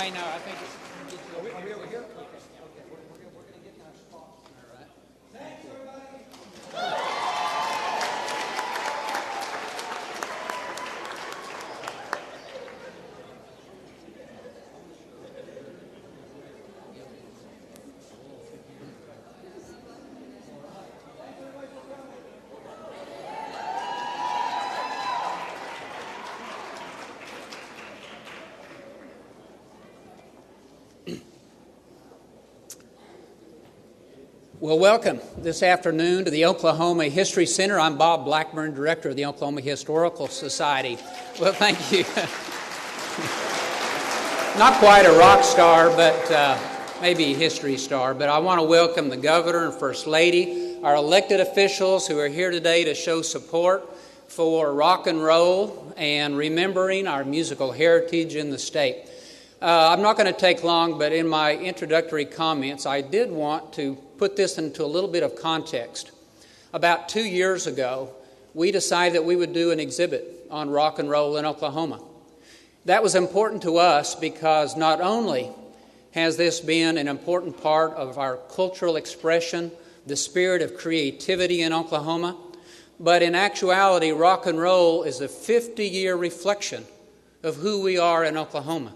Wayne, no, I think it's... Are we over here? Well, welcome this afternoon to the Oklahoma History Center. I'm Bob Blackburn, Director of the Oklahoma Historical Society. Well, thank you. Not quite a rock star, but maybe a history star. But I want to welcome the Governor and First Lady, our elected officials who are here today to show support for rock and roll and remembering our musical heritage in the state. I'm not going to take long, but in my introductory comments, I did want to put this into a little bit of context. About 2 years ago, we decided that we would do an exhibit on rock and roll in Oklahoma. That was important to us because not only has this been an important part of our cultural expression, the spirit of creativity in Oklahoma, but in actuality, rock and roll is a 50-year reflection of who we are in Oklahoma.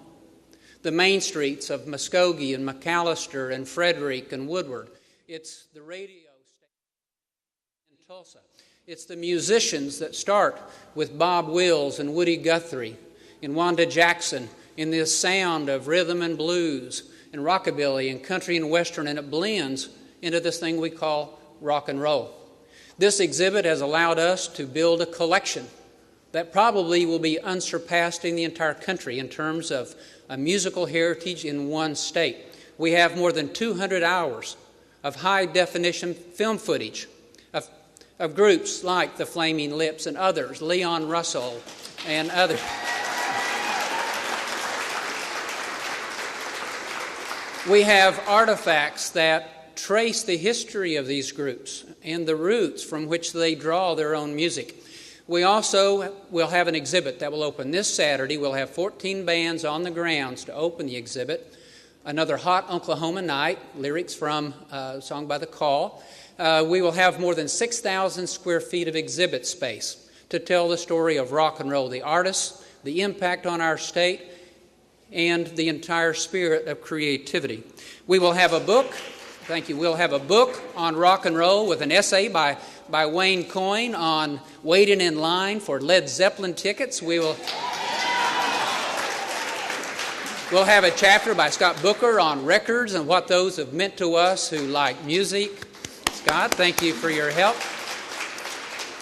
The main streets of Muskogee and McAllister and Frederick and Woodward. It's the radio station in Tulsa. It's the musicians that start with Bob Wills and Woody Guthrie and Wanda Jackson in this sound of rhythm and blues and rockabilly and country and western, and it blends into this thing we call rock and roll. This exhibit has allowed us to build a collection that probably will be unsurpassed in the entire country in terms of a musical heritage in one state. We have more than 200 hours of high-definition film footage of groups like the Flaming Lips and others, Leon Russell and others. We have artifacts that trace the history of these groups and the roots from which they draw their own music. We also will have an exhibit that will open this Saturday. We'll have 14 bands on the grounds to open the exhibit. Another Hot Oklahoma Night, lyrics from a song by The Call. We will have more than 6,000 square feet of exhibit space to tell the story of rock and roll, the artists, the impact on our state, and the entire spirit of creativity. We will have a book. Thank you. We'll have a book on rock and roll with an essay by Wayne Coyne on waiting in line for Led Zeppelin tickets. We'll have a chapter by Scott Booker on records and what those have meant to us who like music. Scott, thank you for your help.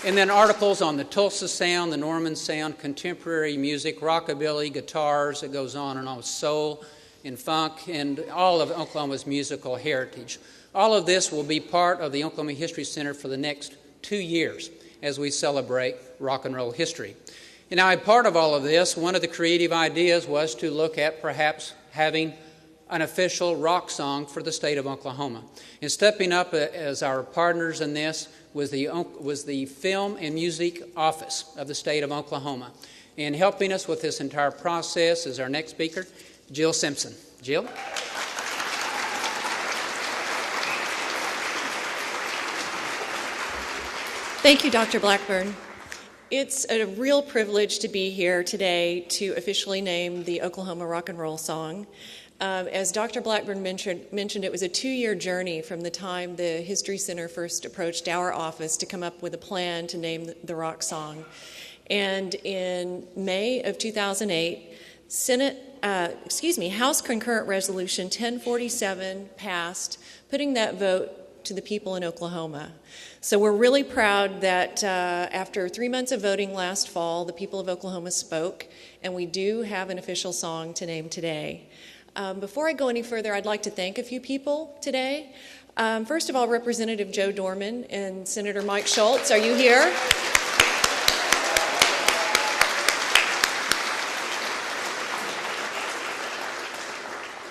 And then articles on the Tulsa sound, the Norman sound, contemporary music, rockabilly, guitars, it goes on and on, soul and funk, and all of Oklahoma's musical heritage. All of this will be part of the Oklahoma History Center for the next 2 years as we celebrate rock and roll history. And now, as part of all of this, one of the creative ideas was to look at perhaps having an official rock song for the state of Oklahoma. And stepping up as our partners in this was the Film and Music Office of the state of Oklahoma. And helping us with this entire process is our next speaker, Jill Simpson. Jill? Thank you, Dr. Blackburn. It's a real privilege to be here today to officially name the Oklahoma Rock and Roll Song. As Dr. Blackburn mentioned, it was a 2-year journey from the time the History Center first approached our office to come up with a plan to name the rock song. And in May of 2008, House Concurrent Resolution 1047 passed, putting that vote to the people in Oklahoma. So we're really proud that after 3 months of voting last fall, the people of Oklahoma spoke, and we do have an official song to name today. Before I go any further, I'd like to thank a few people today. First of all, Representative Joe Dorman and Senator Mike Schultz, are you here?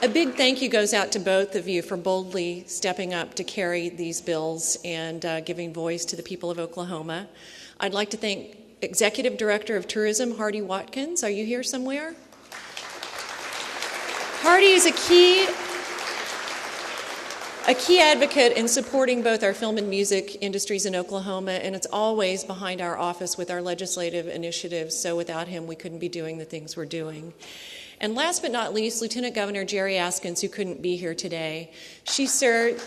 A big thank you goes out to both of you for boldly stepping up to carry these bills and giving voice to the people of Oklahoma. I'd like to thank Executive Director of Tourism, Hardy Watkins. Are you here somewhere? Hardy is a key advocate in supporting both our film and music industries in Oklahoma, and it's always behind our office with our legislative initiatives, so without him we couldn't be doing the things we're doing. And last but not least, Lieutenant Governor Jerry Askins, who couldn't be here today. She served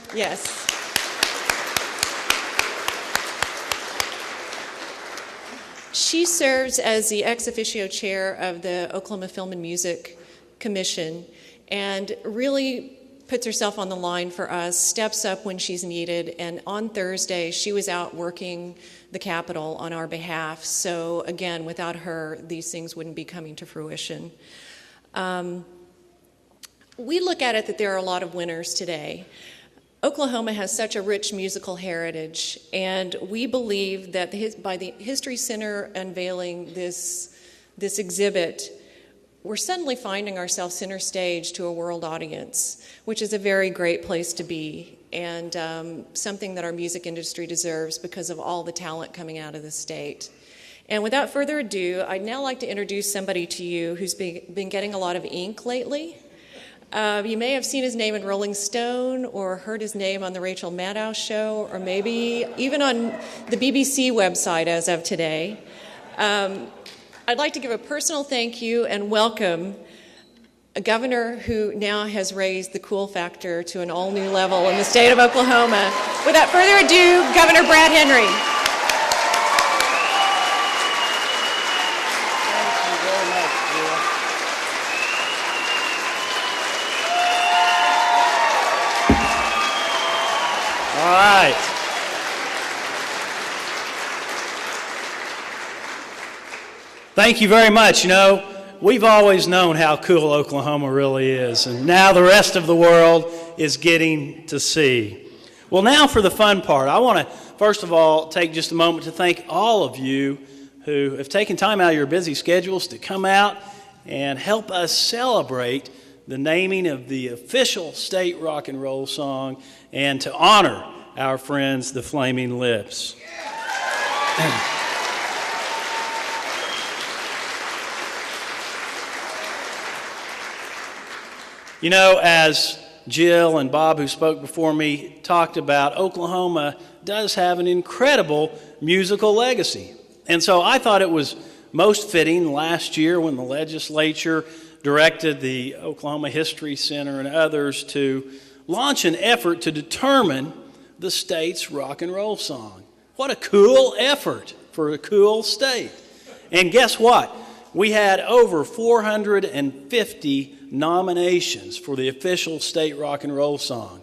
She serves as the ex officio chair of the Oklahoma Film and Music Commission and really puts herself on the line for us, steps up when she's needed, and on Thursday she was out working the Capitol on our behalf. So again, without her, these things wouldn't be coming to fruition. We look at it that there are a lot of winners today. Oklahoma has such a rich musical heritage, and we believe that by the History Center unveiling this exhibit, we're suddenly finding ourselves center stage to a world audience, which is a very great place to be, and something that our music industry deserves because of all the talent coming out of the state. And without further ado, I'd now like to introduce somebody to you who's been getting a lot of ink lately. You may have seen his name in Rolling Stone or heard his name on the Rachel Maddow show, or maybe even on the BBC website as of today. I'd like to give a personal thank you and welcome a governor who now has raised the cool factor to an all-new level in the state of Oklahoma. Without further ado, Governor Brad Henry. All right. Thank you very much. You know, we've always known how cool Oklahoma really is, and now the rest of the world is getting to see. Well, now for the fun part. I want to, first of all, take just a moment to thank all of you who have taken time out of your busy schedules to come out and help us celebrate the naming of the official state rock and roll song and to honor our friends, the Flaming Lips. You know, as Jill and Bob, who spoke before me, talked about, Oklahoma does have an incredible musical legacy. And so I thought it was most fitting last year when the legislature directed the Oklahoma History Center and others to launch an effort to determine the state's rock and roll song. What a cool effort for a cool state. And guess what? We had over 450 nominations for the official state rock and roll song.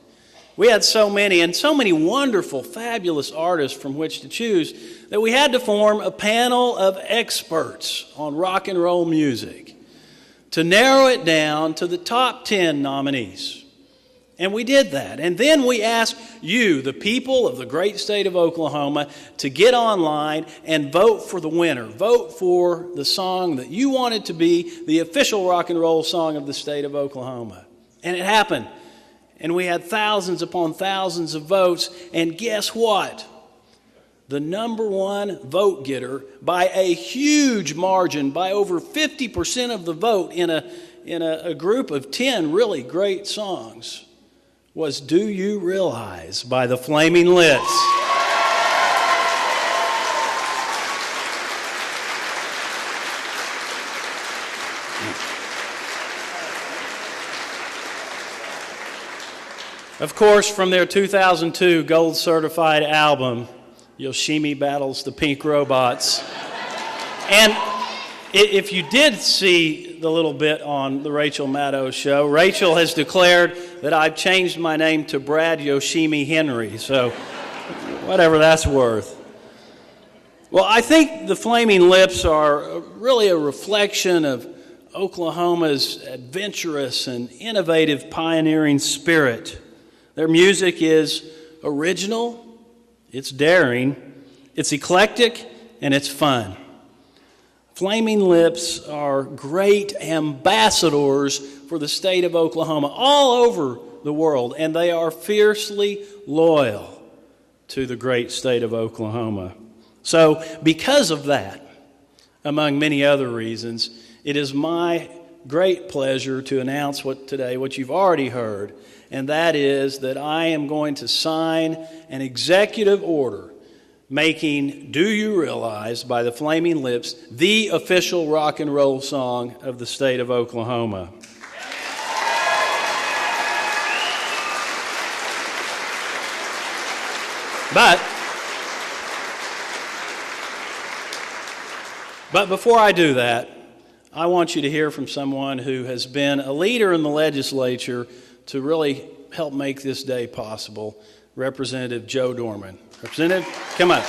We had so many, and so many wonderful, fabulous artists from which to choose, that we had to form a panel of experts on rock and roll music to narrow it down to the top 10 nominees. And we did that. And then we asked you, the people of the great state of Oklahoma, to get online and vote for the winner. Vote for the song that you wanted to be the official rock and roll song of the state of Oklahoma. And it happened. And we had thousands upon thousands of votes. And guess what? The number one vote getter, by a huge margin, by over 50% of the vote in a group of 10 really great songs, was Do You Realize by the Flaming Lips. Of course, from their 2002 gold certified album, Yoshimi Battles the Pink Robots. And if you did see the little bit on the Rachel Maddow show, Rachel has declared that I've changed my name to Brad Yoshimi Henry, so whatever that's worth. Well, I think the Flaming Lips are really a reflection of Oklahoma's adventurous and innovative pioneering spirit. Their music is original, it's daring, it's eclectic, and it's fun. Flaming Lips are great ambassadors for the state of Oklahoma all over the world, and they are fiercely loyal to the great state of Oklahoma. So because of that, among many other reasons, it is my great pleasure to announce what you've already heard, and that is that I am going to sign an executive order making Do You Realize by the Flaming Lips the official rock and roll song of the state of Oklahoma. But before I do that, I want you to hear from someone who has been a leader in the legislature to really help make this day possible, Representative Joe Dorman. Representative, come on.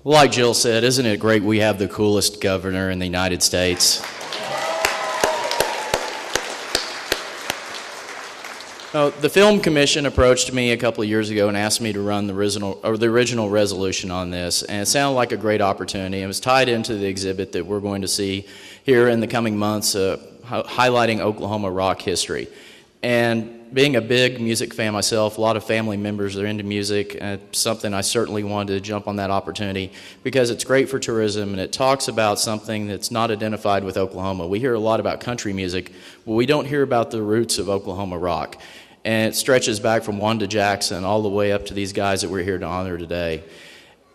Like Jill said, isn't it great we have the coolest governor in the United States? The Film Commission approached me a couple of years ago and asked me to run the original resolution on this, and it sounded like a great opportunity. It was tied into the exhibit that we're going to see here in the coming months, highlighting Oklahoma rock history. And being a big music fan myself, a lot of family members are into music, and it's something I certainly wanted to jump on that opportunity because it's great for tourism and it talks about something that's not identified with Oklahoma. We hear a lot about country music, but we don't hear about the roots of Oklahoma rock. And it stretches back from Wanda Jackson all the way up to these guys that we're here to honor today.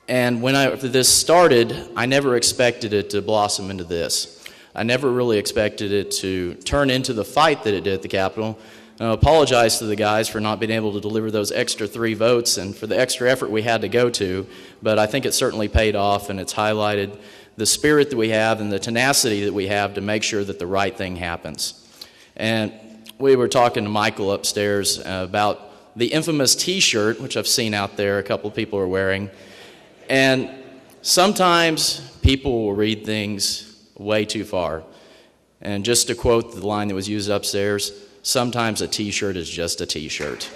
And when this started, I never expected it to blossom into this. I never really expected it to turn into the fight that it did at the Capitol. I apologize to the guys for not being able to deliver those extra 3 votes and for the extra effort we had to go to, but I think it certainly paid off, and it's highlighted the spirit that we have and the tenacity that we have to make sure that the right thing happens. And we were talking to Michael upstairs about the infamous T-shirt, which I've seen out there, a couple of people are wearing, and sometimes people will read things way too far. And just to quote the line that was used upstairs, sometimes a T-shirt is just a T-shirt.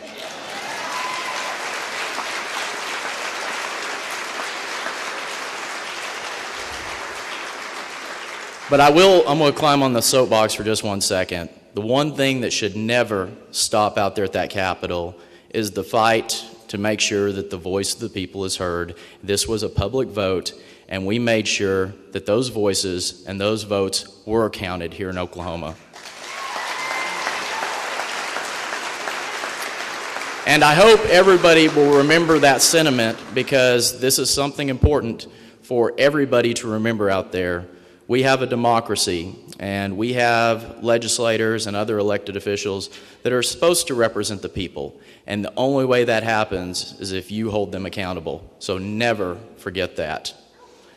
But I'm going to climb on the soapbox for just 1 second. The one thing that should never stop out there at that Capitol is the fight to make sure that the voice of the people is heard. This was a public vote, and we made sure that those voices and those votes were counted here in Oklahoma. And I hope everybody will remember that sentiment, because this is something important for everybody to remember out there. We have a democracy, and we have legislators and other elected officials that are supposed to represent the people. And the only way that happens is if you hold them accountable. So never forget that.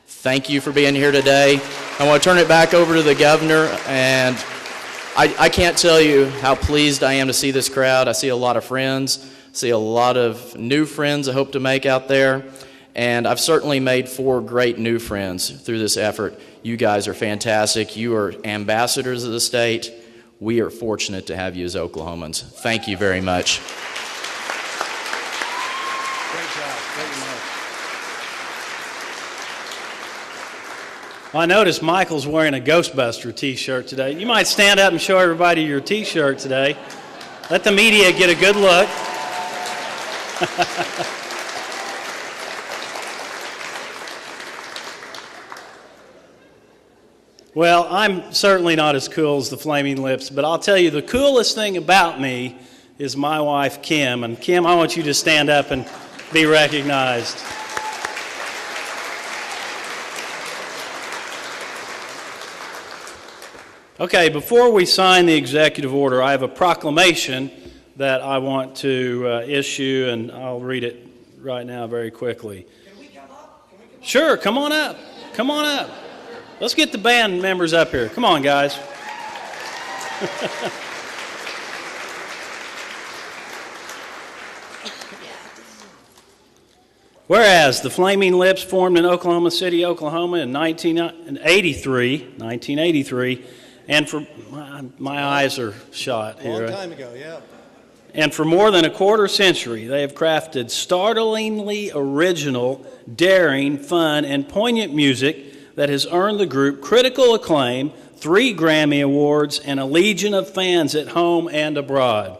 Thank you for being here today. I want to turn it back over to the governor, and I can't tell you how pleased I am to see this crowd. I see a lot of friends, see a lot of new friends I hope to make out there, and I've certainly made 4 great new friends through this effort. You guys are fantastic. You are ambassadors of the state. We are fortunate to have you as Oklahomans. Thank you very much. Great job. Great job. Well, I noticed Michael's wearing a Ghostbuster T-shirt today. You might stand up and show everybody your T-shirt today. Let the media get a good look. Well, I'm certainly not as cool as the Flaming Lips, but I'll tell you the coolest thing about me is my wife, Kim. And Kim, I want you to stand up and be recognized. Okay, before we sign the executive order, I have a proclamation that I want to issue, and I'll read it right now very quickly. Can we come up? Sure, come on up. Come on up. Let's get the band members up here. Come on, guys. Whereas the Flaming Lips formed in Oklahoma City, Oklahoma in 1983, and for my eyes are shot here. Long time ago, yeah. And for more than a quarter century, they have crafted startlingly original, daring, fun, and poignant music that has earned the group critical acclaim, 3 Grammy Awards, and a legion of fans at home and abroad.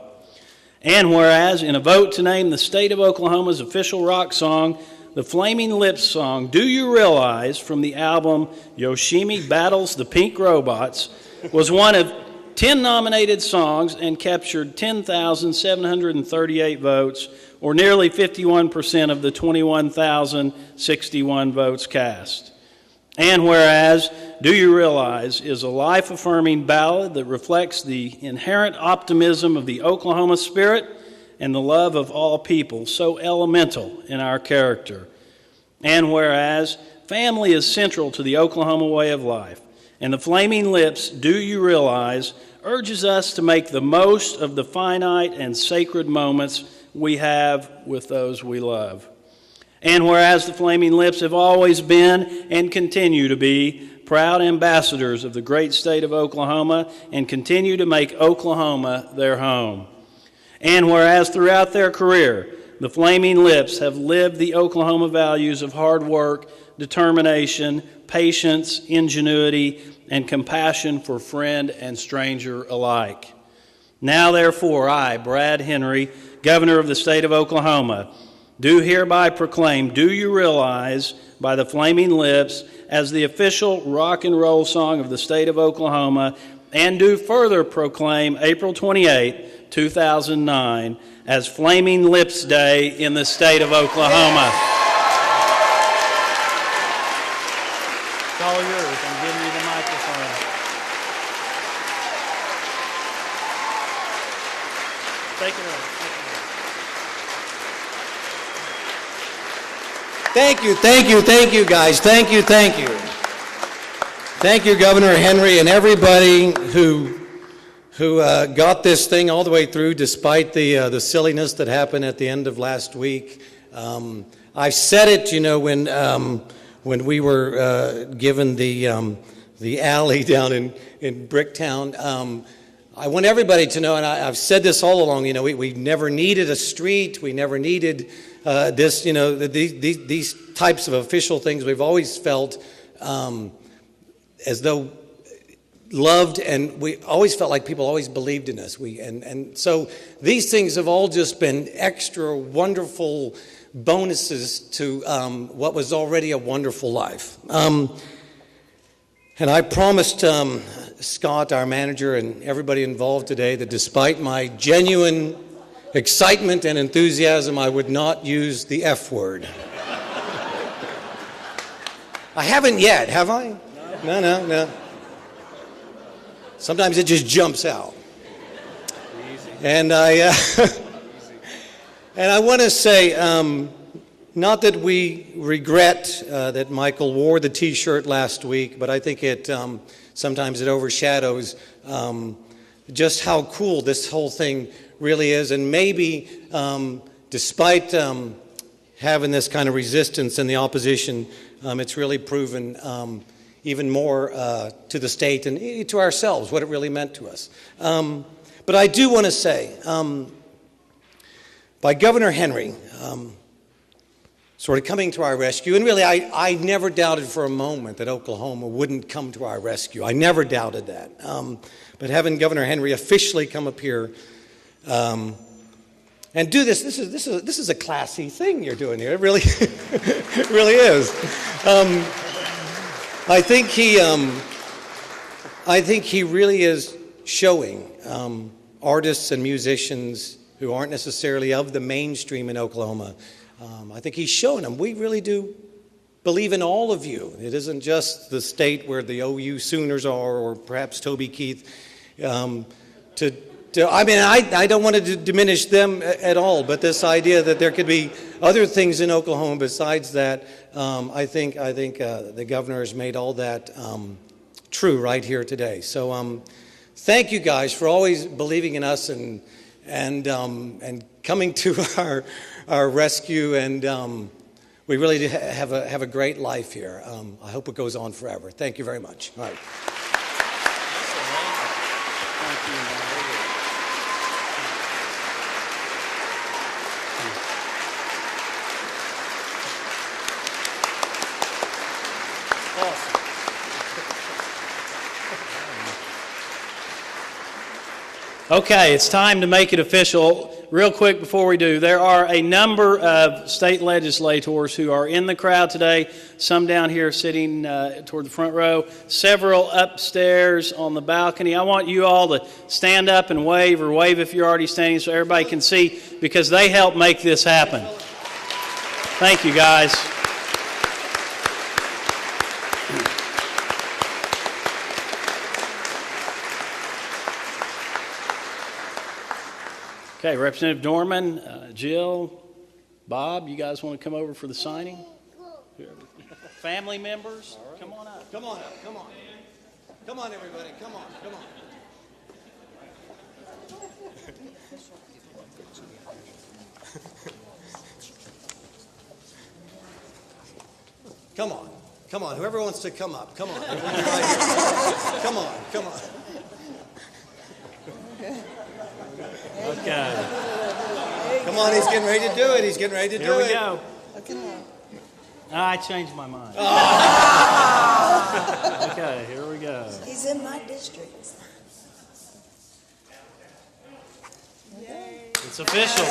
And whereas, in a vote to name the state of Oklahoma's official rock song, the Flaming Lips song, Do You Realize, from the album Yoshimi Battles the Pink Robots, was one of 10 nominated songs and captured 10,738 votes, or nearly 51% of the 21,061 votes cast. And whereas, Do You Realize is a life-affirming ballad that reflects the inherent optimism of the Oklahoma spirit and the love of all people, so elemental in our character. And whereas, family is central to the Oklahoma way of life, and the Flaming Lips, Do You Realize, urges us to make the most of the finite and sacred moments we have with those we love. And whereas the Flaming Lips have always been and continue to be proud ambassadors of the great state of Oklahoma and continue to make Oklahoma their home. And whereas throughout their career, the Flaming Lips have lived the Oklahoma values of hard work, determination, patience, ingenuity, and compassion for friend and stranger alike. Now, therefore, I, Brad Henry, Governor of the state of Oklahoma, do hereby proclaim Do You Realize by the Flaming Lips as the official rock and roll song of the state of Oklahoma, and do further proclaim April 28, 2009 as Flaming Lips Day in the state of Oklahoma. It's all yours. I'm giving you the microphone. Take it over. Thank you, guys. Thank you. Thank you, Governor Henry, and everybody who got this thing all the way through, despite the silliness that happened at the end of last week. I've said it, when we were given the alley down in Bricktown. I want everybody to know, and I've said this all along, we never needed a street, we never needed this, these types of official things. We've always felt as though loved, and we always felt like people always believed in us. And so these things have all just been extra wonderful bonuses to what was already a wonderful life. And I promised Scott, our manager, and everybody involved today that despite my genuine excitement and enthusiasm, I would not use the F word. I haven't yet, have I? No. Sometimes it just jumps out. And I want to say, not that we regret that Michael wore the T-shirt last week, but I think sometimes it overshadows just how cool this whole thing really is. And maybe despite having this kind of resistance in the opposition, it's really proven even more to the state and to ourselves what it really meant to us. But I do want to say, by Governor Henry sort of coming to our rescue, and really I never doubted for a moment that Oklahoma wouldn't come to our rescue. I never doubted that. But having Governor Henry officially come up here and do this is a classy thing you're doing here. It really, it really is. I think he really is showing artists and musicians who aren't necessarily of the mainstream in Oklahoma. I think he's showing them we really do believe in all of you. It isn't just the state where the OU Sooners are, or perhaps Toby Keith. I don't want to diminish them at all, but this idea that there could be other things in Oklahoma besides that, I think the governor has made all that true right here today. So thank you guys for always believing in us and coming to our rescue, and we really have a great life here. I hope it goes on forever. Thank you very much. All right. Okay, it's time to make it official. real quick before we do, there are a number of state legislators who are in the crowd today, some down here sitting toward the front row, several upstairs on the balcony. I want you all to stand up and wave, or wave if you're already standing so everybody can see, because they help make this happen. Thank you, guys. Okay, Representative Dorman, Jill, Bob, you guys want to come over for the signing? Family members, come on up. Come on up, come on. Come on, everybody, come on, come on. Come on, come on, whoever wants to come up, come on. Come on, come on. Okay. Come on, he's getting ready to do it. He's getting ready to do it. Here we go. I changed my mind. Okay, here we go. He's in my district. It's official.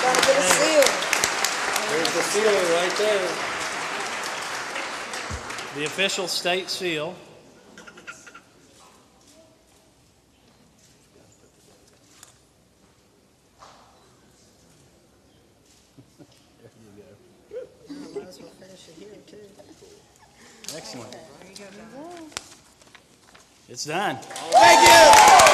Gotta get a seal. There's the seal right there. The official state seal. Might as well finish it here, too. Excellent. It's done. Thank you.